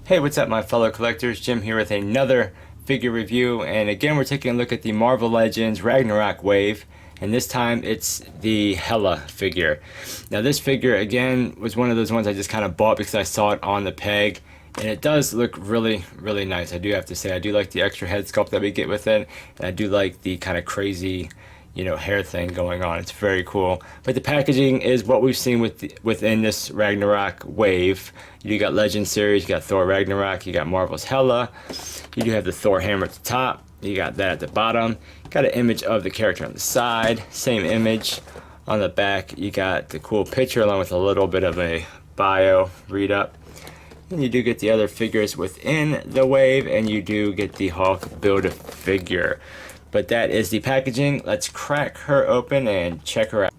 Hey, what's up my fellow collectors? Jim here with another figure review, and again we're taking a look at the Marvel Legends Ragnarok wave, and this time it's the Hela figure. Now this figure again was one of those ones I just kind of bought because I saw it on the peg, and it does look really nice. I do have to say, I do like the extra head sculpt that we get with it, and I do like the kind of crazy hair thing going on. It's very cool. But the packaging is what we've seen within this Ragnarok wave. You got Legends series, you got Thor Ragnarok, you got Marvel's Hela. You do have the Thor hammer at the top. You got that at the bottom. You got an image of the character on the side. Same image on the back. You got the cool picture along with a little bit of a bio read up. And you do get the other figures within the wave, and you do get the Hulk Build-A-Figure. But that is the packaging. Let's crack her open and check her out.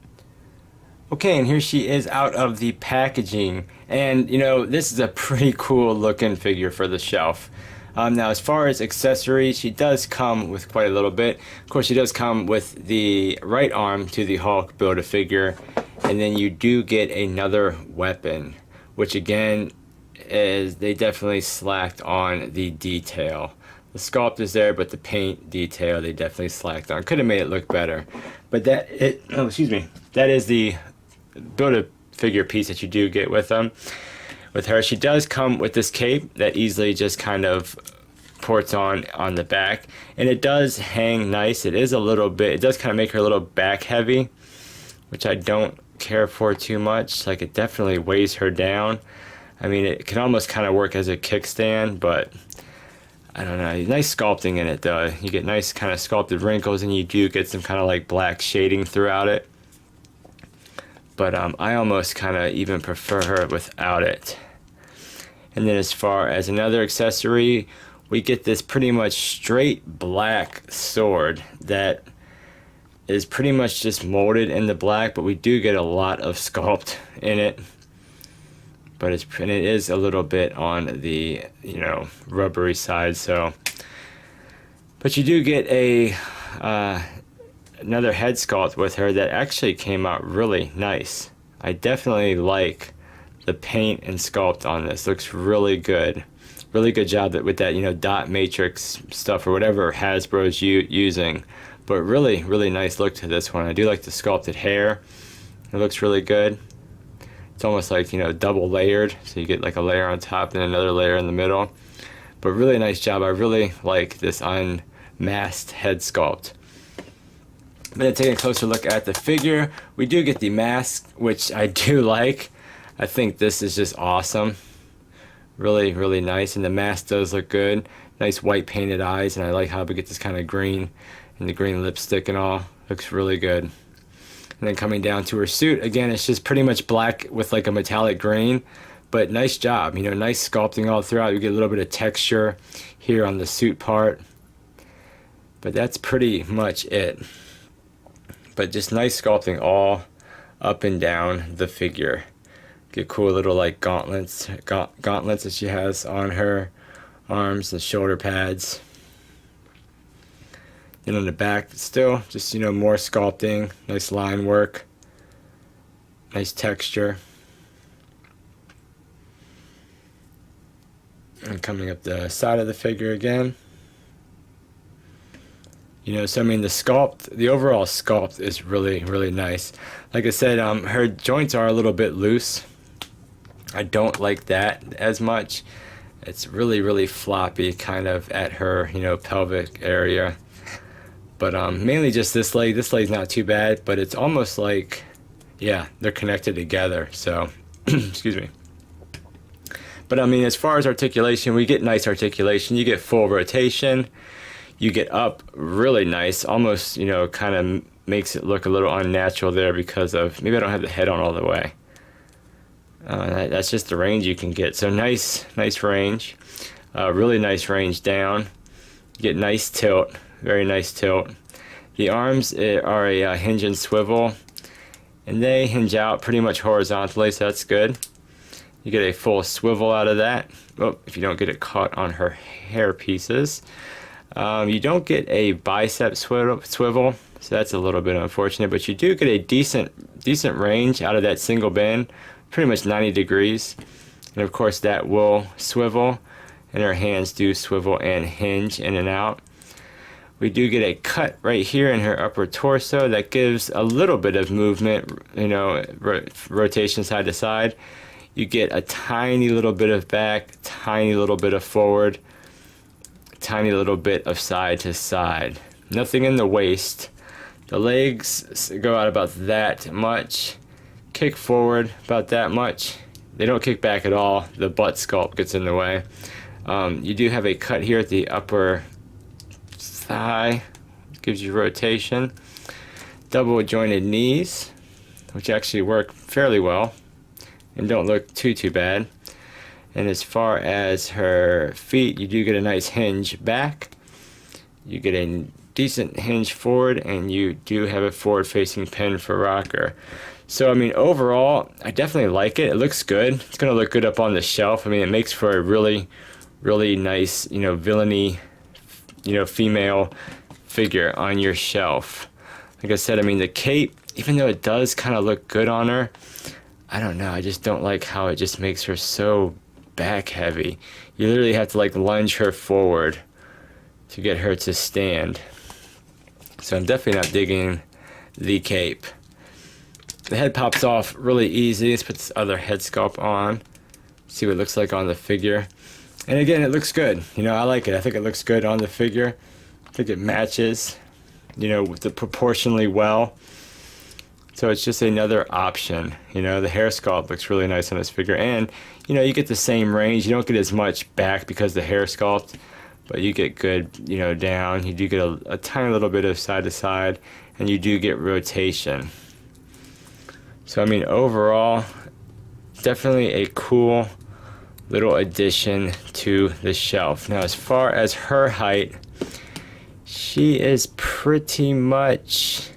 Okay, and here she is out of the packaging. And, this is a pretty cool looking figure for the shelf. Now, as far as accessories, she does come with quite a little bit. Of course, she does come with the right arm to the Hulk Build-A-Figure. And then you do get another weapon, which again, is they definitely slacked on the detail. The sculpt is there, but the paint detail they definitely slacked on. Could have made it look better, but that is the Build-A-Figure piece that you do get with them. With her, she does come with this cape that easily just kind of ports on the back, and it does hang nice. It is a little bit. It does kind of make her a little back heavy, which I don't care for too much. Like, it definitely weighs her down. I mean, it can almost kind of work as a kickstand, but I don't know. Nice sculpting in it though. You get nice kind of sculpted wrinkles, and you do get some kind of like black shading throughout it. But I almost kind of even prefer her without it. And then as far as another accessory, we get this pretty much straight black sword that is pretty much just molded in the black, but we do get a lot of sculpt in it. But it is a little bit on the rubbery side. So, but you do get a another head sculpt with her that actually came out really nice. I definitely like the paint and sculpt on this. Looks really good job with that dot matrix stuff or whatever Hasbro's using. But really nice look to this one. I do like the sculpted hair. It looks really good. It's almost like, double layered, so you get like a layer on top and another layer in the middle. But really nice job. I really like this unmasked head sculpt. But then taking a closer look at the figure, we do get the mask, which I do like. I think this is just awesome. Really nice, and the mask does look good. Nice white painted eyes, and I like how we get this kind of green and the green lipstick and all. Looks really good. And then coming down to her suit, again, it's just pretty much black with like a metallic green, but nice job, nice sculpting all throughout. You get a little bit of texture here on the suit part, but that's pretty much it. But just nice sculpting all up and down the figure. Get cool little like gauntlets that she has on her arms, the shoulder pads. And on the back, still just more sculpting, nice line work, nice texture. And coming up the side of the figure again. So I mean, the overall sculpt is really nice. Like I said, her joints are a little bit loose. I don't like that as much. It's really floppy kind of at her pelvic area. But mainly just this leg. This leg's not too bad, but it's almost like, yeah, they're connected together. So, excuse me. But I mean, as far as articulation, we get nice articulation. You get full rotation. You get up really nice. Almost, kind of makes it look a little unnatural there because of, maybe I don't have the head on all the way. That's just the range you can get. So nice range. Really nice range down. You get nice tilt. Very nice tilt. The arms are a hinge and swivel, and they hinge out pretty much horizontally, so that's good. You get a full swivel out of that. Oh, if you don't get it caught on her hair pieces. You don't get a bicep swivel, so that's a little bit unfortunate, but you do get a decent range out of that single bend, pretty much 90 degrees. And of course that will swivel, and her hands do swivel and hinge in and out. We do get a cut right here in her upper torso that gives a little bit of movement, you know, rotation side to side. You get a tiny little bit of back, tiny little bit of forward, tiny little bit of side to side. Nothing in the waist. The legs go out about that much. Kick forward about that much. They don't kick back at all. The butt sculpt gets in the way. You do have a cut here at the upper thigh, gives you rotation. Double jointed knees, which actually work fairly well and don't look too bad. And as far as her feet, you do get a nice hinge back. You get a decent hinge forward, and you do have a forward facing pin for rocker. So I mean, overall, I definitely like it. It looks good. It's gonna look good up on the shelf. I mean, it makes for a really nice, you know, villainy, you know, female figure on your shelf. Like I said, I mean, the cape, even though it does kind of look good on her, I don't know, I just don't like how it just makes her so back heavy. You literally have to like lunge her forward to get her to stand. So I'm definitely not digging the cape. The head pops off really easy. Let's put this other head sculpt on, see what it looks like on the figure. And again, it looks good. You know, I like it. I think it looks good on the figure. I think it matches, you know, with the proportionally well. So it's just another option. You know, the hair sculpt looks really nice on this figure. And, you know, you get the same range. You don't get as much back because the hair sculpt, but you get good, you know, down. You do get a tiny little bit of side to side, and you do get rotation. So, I mean, overall, definitely a cool little addition to the shelf. Now, as far as her height, she is pretty much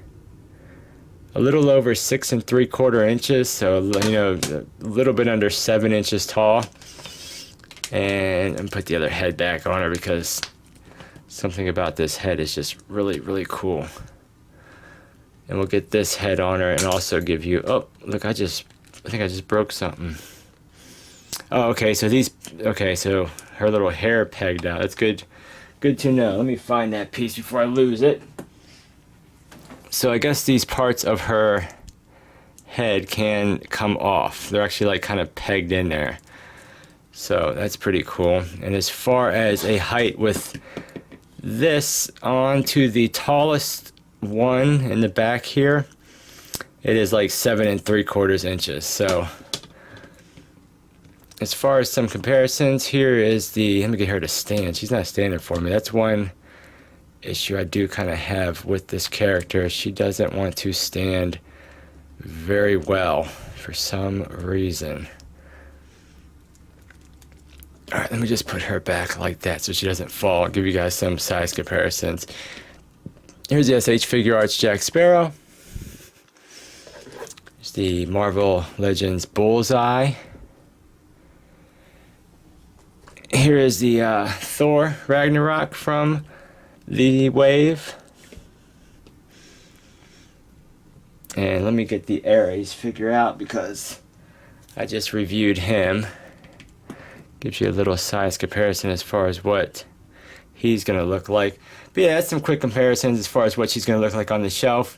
a little over 6 3/4 inches, so you know, a little bit under 7 inches tall. And put the other head back on her because something about this head is just really cool. And we'll get this head on her and also give you, oh look, I think I just broke something. Oh, okay, so her little hair pegged out. That's good to know. Let me find that piece before I lose it. So I guess these parts of her head can come off. They're actually like kind of pegged in there. So that's pretty cool. And as far as a height with this on to the tallest one in the back here, it is like 7 3/4 inches. So as far as some comparisons, here is the, let me get her to stand. She's not standing for me. That's one issue I do kind of have with this character. She doesn't want to stand very well for some reason. Alright, let me just put her back like that so she doesn't fall. I'll give you guys some size comparisons. Here's the SH Figure Arts Jack Sparrow. Here's the Marvel Legends Bullseye. Here is the Thor Ragnarok from the wave. And let me get the Ares figure out because I just reviewed him. Gives you a little size comparison as far as what he's going to look like. But yeah, that's some quick comparisons as far as what she's going to look like on the shelf.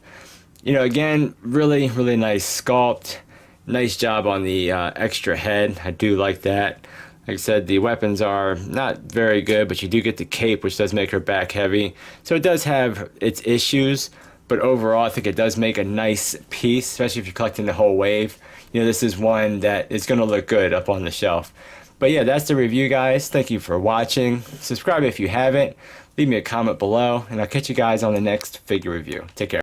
You know, again, really nice sculpt. Nice job on the extra head. I do like that. Like I said, the weapons are not very good, but you do get the cape, which does make her back heavy. So it does have its issues, but overall I think it does make a nice piece, especially if you're collecting the whole wave. You know, this is one that is going to look good up on the shelf. But yeah, that's the review, guys. Thank you for watching. Subscribe if you haven't. Leave me a comment below, and I'll catch you guys on the next figure review. Take care.